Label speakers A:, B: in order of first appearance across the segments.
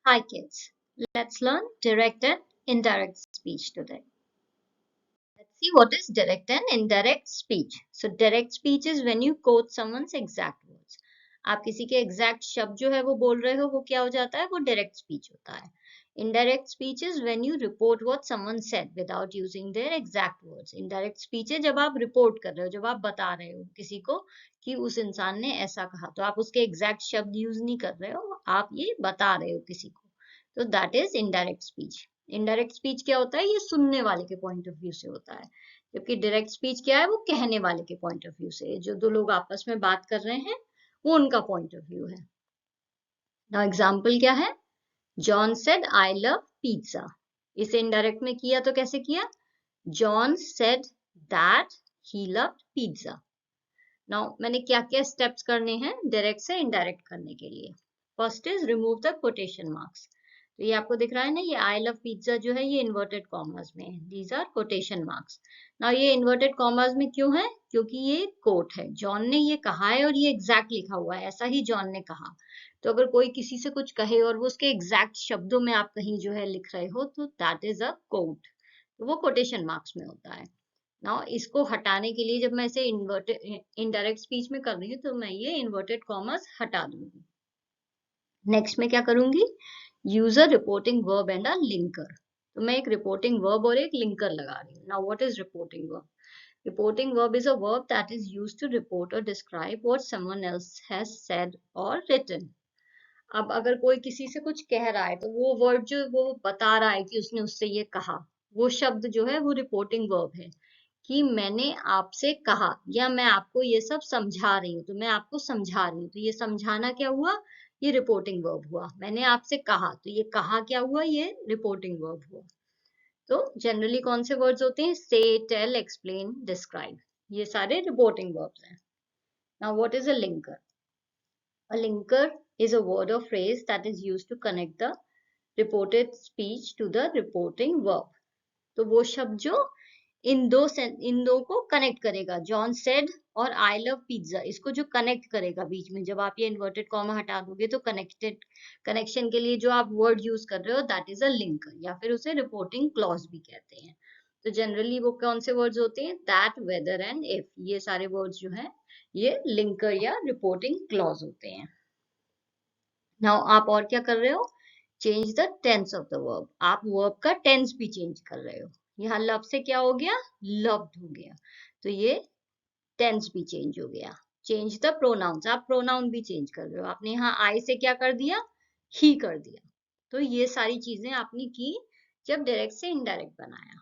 A: Hi kids, let's learn direct and indirect speech today. Let's see what is direct and indirect speech. So direct speech is when you quote someone's exact words. आप किसी के exact शब्द जो है वो बोल रहे हो वो क्या हो जाता है वो direct speech होता है. Indirect speech is when you report what someone said without using their exact words. Indirect speech है जब आप report कर रहे हो, जब आप बता रहे हो किसी को कि उस इंसान ने ऐसा कहा, तो आप उसके exact शब्द use नहीं कर रहे हो, आप ये बता रहे हो किसी को. तो that is indirect speech. Indirect speech क्या होता है? ये सुनने वाले के पॉइंट ऑफ व्यू से होता है, जबकि डायरेक्ट स्पीच क्या है? वो कहने वाले के पॉइंट ऑफ व्यू से, जो दो लोग आपस में बात कर रहे हैं वो उनका पॉइंट ऑफ व्यू है. नाउ एग्जांपल क्या है? John said I love pizza. इसे इनडायरेक्ट में किया तो कैसे किया? John said that he loved pizza. Now मैंने क्या क्या स्टेप्स करने हैं डायरेक्ट से इनडायरेक्ट करने के लिए. First is remove the quotation marks. तो ये आपको दिख रहा है ना, ये आई लव पिज्जा जो है ये इन्वर्टेड कॉमर्स में है. These are quotation marks. Now ये इन्वर्टेड कॉमर्स में क्यों है? क्योंकि ये कोट है, जॉन ने ये कहा है और ये एग्जैक्ट लिखा हुआ है, ऐसा ही जॉन ने कहा. तो अगर कोई किसी से कुछ कहे और वो उसके एग्जैक्ट शब्दों में आप कहीं जो है लिख रहे हो तो दैट इज अ कोट. तो वो कोटेशन मार्क्स में होता है. नाउ इसको हटाने के लिए जब मैं इसे इन्वर्टेड इनडायरेक्ट स्पीच में कर रही हूँ तो मैं ये इन्वर्टेड कॉमर्स हटा दूंगी. नेक्स्ट में क्या करूंगी? User reporting verb and a linker. तो मैं एक रिपोर्टिंग वर्ब और एक लिंकर लगा रही हूँ. Now what is reporting verb? Reporting verb is a verb that is used to report or describe what someone else has said or written. अब अगर कोई किसी से कुछ कह रहा है तो वो वर्ड जो वो बता रहा है कि उसने उससे ये कहा, वो शब्द जो है वो रिपोर्टिंग वर्ब है. कि मैंने आपसे कहा या मैं आपको ये सब समझा रही हूँ, तो मैं आपको समझा रही हूँ, तो ये समझाना क्या हुआ? ये रिपोर्टिंग वर्ब हुआ. मैंने आपसे कहा, तो ये कहा क्या हुआ? ये रिपोर्टिंग वर्ब हुआ. तो जनरली कौन से वर्ड्स होते हैं? से, टेल, एक्सप्लेन, डिस्क्राइब. ये सारे रिपोर्टिंग वर्ब्स हैं. Now what is a linker? A linker is a word or phrase that is used to connect the reported speech to the reporting verb. तो वो शब्द जो इन दो को कनेक्ट करेगा, जॉन सेड और आई लव पिज्जा, इसको जो कनेक्ट करेगा बीच में, जब आप ये इन्वर्टेड कॉमा हटा दोगे तो कनेक्शन के लिए जो आप वर्ड यूज कर रहे हो दैट इज अ लिंकर, या फिर उसे रिपोर्टिंग क्लॉज भी कहते हैं. तो जनरली वो कौन से वर्ड्स होते हैं? That, whether and if. ये सारे वर्ड्स जो हैं ये लिंकर या रिपोर्टिंग क्लॉज होते हैं. नाउ आप और क्या कर रहे हो? Change the tense of the verb. आप वर्ब का टेंस भी चेंज कर रहे हो. यहाँ लव से क्या हो गया? लव्ड हो गया. तो ये टेंस भी चेंज हो गया. Change the pronounce. आप प्रोनाउन भी चेंज कर रहे हो. आपने यहाँ आई से क्या कर दिया? ही कर दिया. तो ये सारी चीजें आपने की जब डायरेक्ट से इनडायरेक्ट बनाया.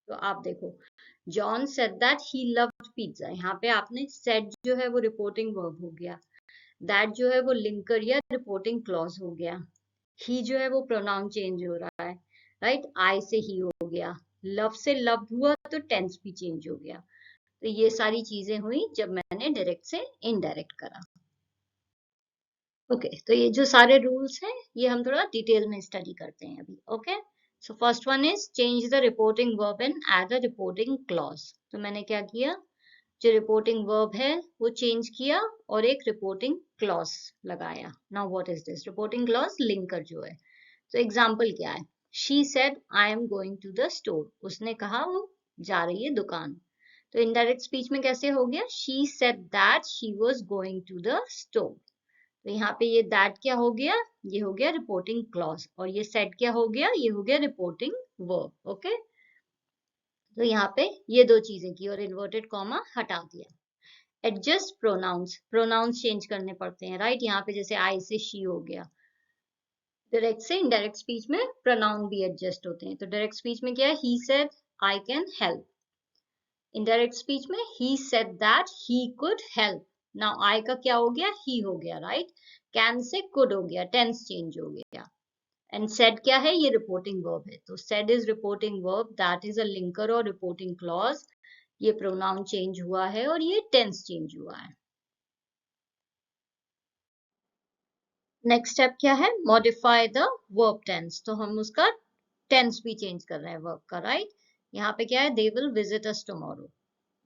A: तो आप देखो, John said that he loved pizza. यहाँ पे आपने सेड जो है वो रिपोर्टिंग वर्ब हो गया, दैट जो है वो लिंकर या रिपोर्टिंग क्लॉज हो गया, ही जो है वो प्रोनाउन चेंज हो रहा है, राइट? आई से ही हो गया, लव से लव्ड हुआ तो टेंस भी चेंज हो गया. तो ये सारी चीजें हुई जब मैंने डायरेक्ट से इनडायरेक्ट करा. ओके, तो ये जो सारे रूल्स हैं ये हम थोड़ा डिटेल में स्टडी करते हैं अभी. Okay, so first one is change the reporting verb and add a reporting clause. तो मैंने क्या किया? जो रिपोर्टिंग वर्ब है वो चेंज किया और एक रिपोर्टिंग क्लॉज लगाया. Now what is this? Reporting clause linker जो है. तो एग्जांपल क्या है? She said I am going to the store. उसने कहा वो जा रही है दुकान. तो इनडायरेक्ट स्पीच में कैसे हो गया? She said that she was going to the store. तो यहाँ पे ये दैट क्या हो गया? ये हो गया रिपोर्टिंग क्लॉज. और ये सेड क्या हो गया? ये हो गया रिपोर्टिंग वर्ब. ओके, तो यहाँ पे ये दो चीजें की और इन्वर्टेड कॉमा हटा दिया. Adjust pronounce. प्रोनाउंस चेंज करने पड़ते हैं, राइट? यहाँ पे जैसे आई से शी हो गया. डायरेक्ट से इनडायरेक्ट स्पीच में प्रोनाउन भी एडजस्ट होते हैं. तो डायरेक्ट स्पीच में क्या है? He said I can help. Indirect speech में he said that he could help. Now I का क्या हो गया? ही हो गया, राइट? कैन से कुड हो गया, टेंस चेंज हो गया. एंड सेड क्या है? ये रिपोर्टिंग वर्ब है. तो said is reporting verb, that is a linker और रिपोर्टिंग क्लॉज. ये प्रोनाउन चेंज हुआ है और ये टेंस चेंज हुआ है. नेक्स्ट स्टेप क्या है? Modify the verb tense. तो हम उसका टेंस भी चेंज कर रहे हैं वर्ब का, राइट? यहाँ पे क्या है? They will visit us tomorrow.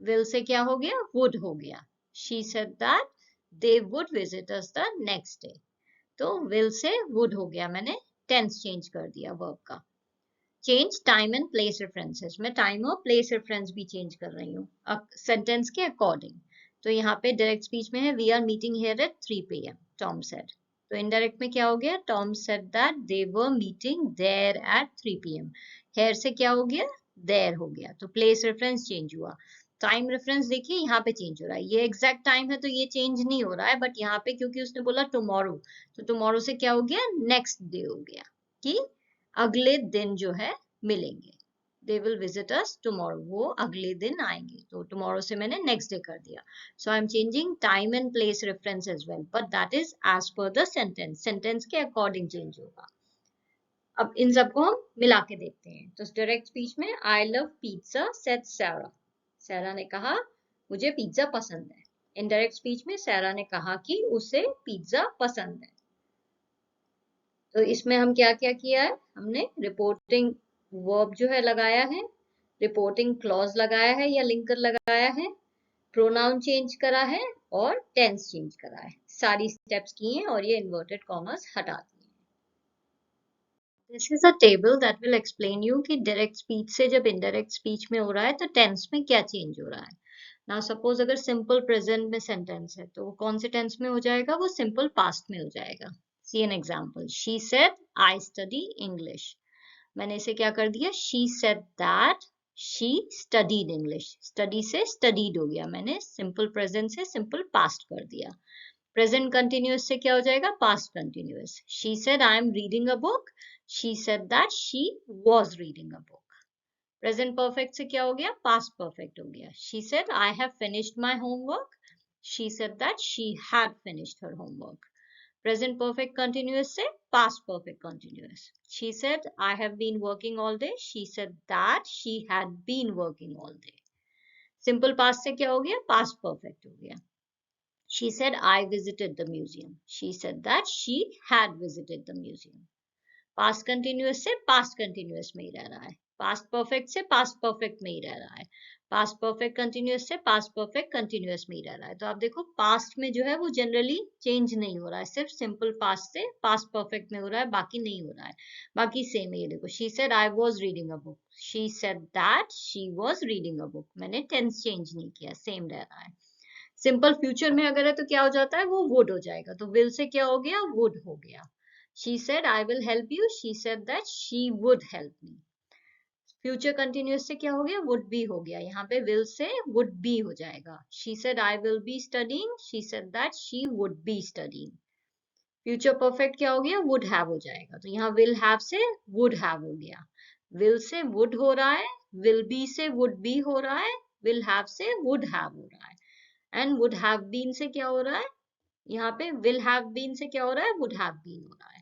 A: Will say क्या हो गया? वुड हो गया. She said that they would visit us the next day. तो विल से वुड हो गया, मैंने टेंस चेंज कर दिया वर्ब का। Change time and place references, मैं टाइम और प्लेस रेफरेंस भी चेंज कर रही हूँ सेंटेंस के अकॉर्डिंग। तो यहाँ पे डायरेक्ट स्पीच में है we are meeting here at 3 PM, Tom said. तो इनडायरेक्ट में क्या हो गया, Tom said that they were meeting there at 3 PM। Here से क्या हो गया, देयर हो गया। तो प्लेस रेफरेंस चेंज हुआ। टाइम रेफरेंस देखिए यहाँ पे चेंज हो रहा है, ये एग्जैक्ट टाइम है तो ये चेंज नहीं हो रहा है, बट यहाँ पे क्योंकि उसने बोला टुमारो, तो टुमारो से क्या हो गया, नेक्स्ट डे हो गया, कि अगले दिन जो है मिलेंगे। They will visit us tomorrow, वो अगले दिन आएंगे। तो टुमारो से मैंने नेक्स्ट डे कर दिया। So I am changing time and place reference as well, but that is as per the sentence, sentence के अकॉर्डिंग चेंज होगा। अब इन सबको हम मिला के देखते हैं। तो डायरेक्ट स्पीच में आई लव पिज्जा सेड सैरा, सैरा ने कहा मुझे पिज्जा पसंद है। इनडायरेक्ट स्पीच में सैरा ने कहा कि उसे पिज्जा पसंद है। तो इसमें हम क्या क्या किया है, हमने रिपोर्टिंग वर्ब जो है लगाया है, रिपोर्टिंग क्लॉज लगाया है या लिंकर लगाया है, प्रोनाउन चेंज करा है और टेंस चेंज करा है। सारी स्टेप्स की हैं और ये इन्वर्टेड कॉमर्स हटा दिए। This is a table that will explain you कि डायरेक्ट स्पीच से जब इनडायरेक्ट स्पीच में हो रहा है तो टेंस में क्या चेंज हो रहा है। नाउ सपोज अगर सिंपल प्रेजेंट में सेंटेंस है तो वो कौन से टेंस में हो जाएगा, वो सिंपल पास्ट में हो जाएगा। See an example, she said I study English. मैंने इसे क्या कर दिया, she said that she studied English. Study से स्टडीड हो गया, मैंने सिंपल प्रेजेंट से सिंपल पास्ट कर दिया। प्रेजेंट कंटिन्यूअस से क्या हो जाएगा, past continuous. She said I am reading a book, she said that she was reading a book. Present perfect से क्या हो गया, पास्ट परफेक्ट हो गया। She said I have finished my homework, she said that she had finished her homework. Present perfect continuous से past perfect continuous. She said I have been working all day, she said that she had been working all day. Simple past से क्या हो गया, past perfect हो गया। She said I visited the museum, she said that she had visited the museum. Past continuous से past continuous में ही रह रहा है, पास्ट परफेक्ट से पास्ट परफेक्ट में ही रह रहा है, पास्ट परफेक्ट कंटिन्यूअस से पास्ट परफेक्ट कंटिन्यूअस में ही रह रहा है। तो आप देखो पास्ट में जो है वो जनरली चेंज नहीं हो रहा है, सिर्फ सिंपल पास्ट से पास्ट परफेक्ट में हो रहा है, बाकी नहीं हो रहा है, बाकी सेम है। ये देखो she said I was reading a book, she said that she was reading a book, मैंने टेंस चेंज नहीं किया, सेम रह रहा है। सिंपल फ्यूचर में अगर है तो क्या हो जाता है, वो वुड हो जाएगा। तो विल से क्या हो गया, वुड हो गया। She said I will help you, she said that she would help me. Future continuous से क्या हो गया, वुड बी हो गया, यहाँ पे विल से वुड बी हो जाएगा। She said I will be studying, she said that she would be studying. Future perfect क्या हो गया, वुड हैव हो जाएगा, तो यहाँ विल हैव से वुड हैव हो गया। विल से वुड हो रहा है, विल बी से वुड बी हो रहा है, विल हैव से वुड हैव हो रहा है, एंड वुड हैव बीन से क्या हो रहा है, यहाँ पे विल हैव बीन से क्या हो रहा है, वुड हैव बीन हो रहा है।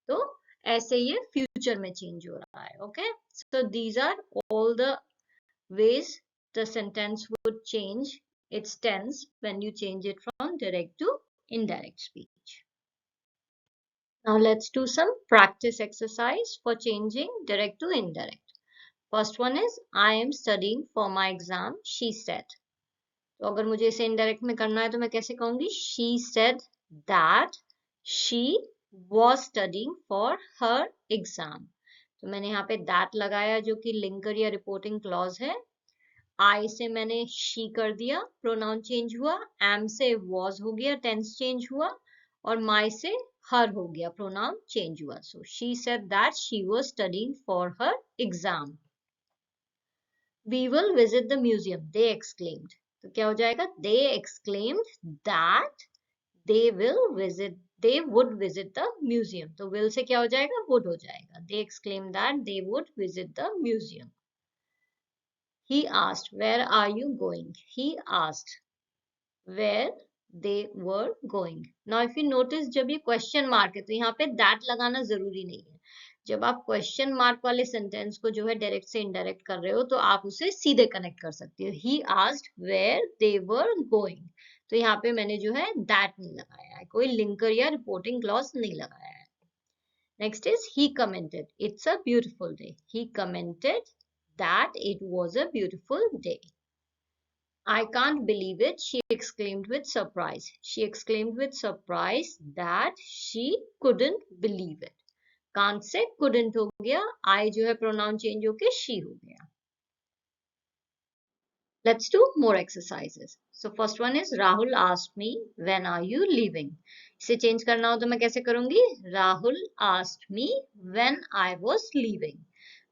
A: तो ऐसे ये फ्यूचर में चेंज हो रहा है। Okay, so these are all the ways the sentence would change its tense when you change it from direct to indirect speech. Now let's do some practice exercise for changing direct to indirect. First one is I am studying for my exam, she said. तो अगर मुझे इसे indirect में करना है तो मैं कैसे कहूंगी, she said that she was studying for her exam. तो मैंने यहाँ पे that लगाया जो कि लिंकर या रिपोर्टिंग क्लॉज है। I से मैंने she कर दिया, प्रोनाउन चेंज हुआ, am से was हो गया, टेंस चेंज हुआ, और my से her हो गया, प्रोनाउन चेंज हुआ। So she said that she was studying for her exam. We will visit the museum, they exclaimed. तो क्या हो जाएगा, they exclaimed that they would visit the museum. तो will से क्या हो जाएगा, would हो जाएगा। They exclaimed that they would visit the museum. He asked, where are you going? He asked where they were going. Now if you notice जब ये question mark है तो यहाँ पे that लगाना जरूरी नहीं है। जब आप क्वेश्चन मार्क वाले सेंटेंस को जो है डायरेक्ट से इनडायरेक्ट कर रहे हो तो आप उसे सीधे कनेक्ट कर सकते हो। He asked where they were going. तो यहाँ पे मैंने जो है that नहीं लगाया है, कोई लिंकर या रिपोर्टिंग क्लॉज नहीं लगाया है। Next is he commented, it's a beautiful day. He commented that it was a beautiful day. I can't believe it, she exclaimed with surprise. She exclaimed with surprise that she couldn't believe it. Can't say couldn't हो गया, आई जो है pronoun change होके she हो गया. Let's do more exercises. So first one is Rahul asked me, when are you leaving? इसे change करना हो तो मैं कैसे करूंगी? Rahul asked me when I was leaving.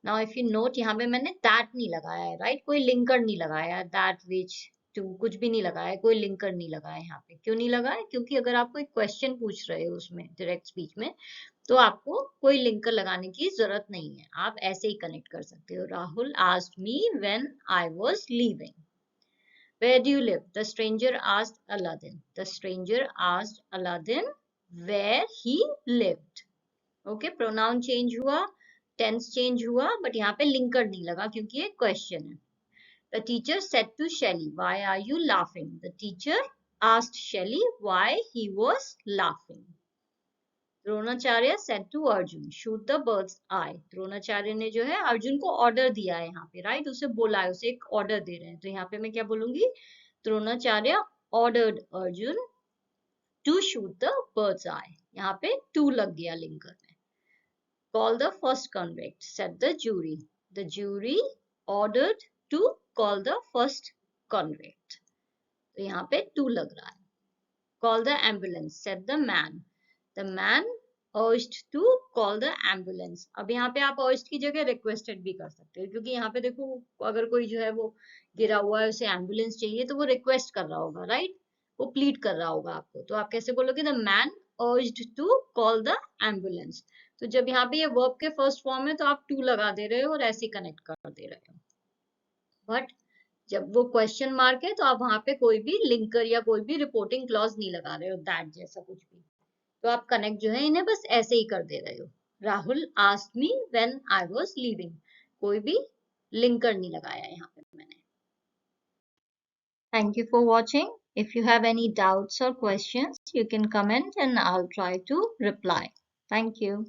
A: Now if you note, यहाँ पे मैंने that नहीं लगाया है, right? कोई लिंकर नहीं लगाया है, that, which, to, कुछ भी नहीं लगाया है, कोई लिंकर नहीं लगाया है यहाँ पे. क्यों नहीं लगाया? क्योंकि अगर आप कोई क्वेश्चन पूछ रहे हो उसमें डायरेक्ट स्पीच में, तो आपको कोई लिंकर लगाने की जरूरत नहीं है, आप ऐसे ही कनेक्ट कर सकते हो. Rahul asked me when I was leaving. Where do you live? The stranger asked Aladdin. The stranger asked Aladdin where he lived. Okay, pronoun change हुआ, tense change हुआ, but यहाँ पे linker नहीं लगा क्योंकि ये question है. The teacher said to Shelly, "Why are you laughing?" The teacher asked Shelly why he was laughing. Dronacharya said to Arjun, "Shoot the bird's eye." Dronacharya ने जो है अर्जुन को ऑर्डर दिया है यहाँ पे, राइट? उसे बोला है, उसे एक ऑर्डर दे रहे हैं, तो यहाँ पे मैं क्या बोलूंगी? Dronacharya ordered Arjun to shoot the bird's eye. यहाँ पे to लग गया लिंकर में. Call the first convict, said the jury. The jury ordered to call the first convict. तो यहाँ पे to लग रहा है. Call the ambulance, said the man. The man urged to call the ambulance. अब यहाँ पे आप urged की जगह requested भी कर सकते हो, क्योंकि यहाँ पे देखो अगर कोई जो है वो गिरा हुआ है, उसे एम्बुलेंस चाहिए, तो वो रिक्वेस्ट कर रहा होगा, राइट? वो प्लीड कर रहा होगा आपको, तो आप कैसे बोलोगे? The man urged to call the ambulance. तो जब यहाँ पे ये वर्ब के फर्स्ट फॉर्म है तो आप टू लगा दे रहे हो और ऐसे कनेक्ट कर दे रहे हो. बट जब वो क्वेश्चन मार्क है तो आप वहां पे कोई भी लिंकर या कोई भी रिपोर्टिंग क्लॉज नहीं लगा रहे हो, दैट जैसा कुछ भी. तो आप कनेक्ट जो है इन्हें बस ऐसे ही कर दे रहे हो. Rahul asked me when I was leaving, कोई भी लिंकर नहीं लगाया यहाँ पे मैंने. Thank you for watching. If you have any doubts or questions, you can comment and I'll try to reply. Thank you.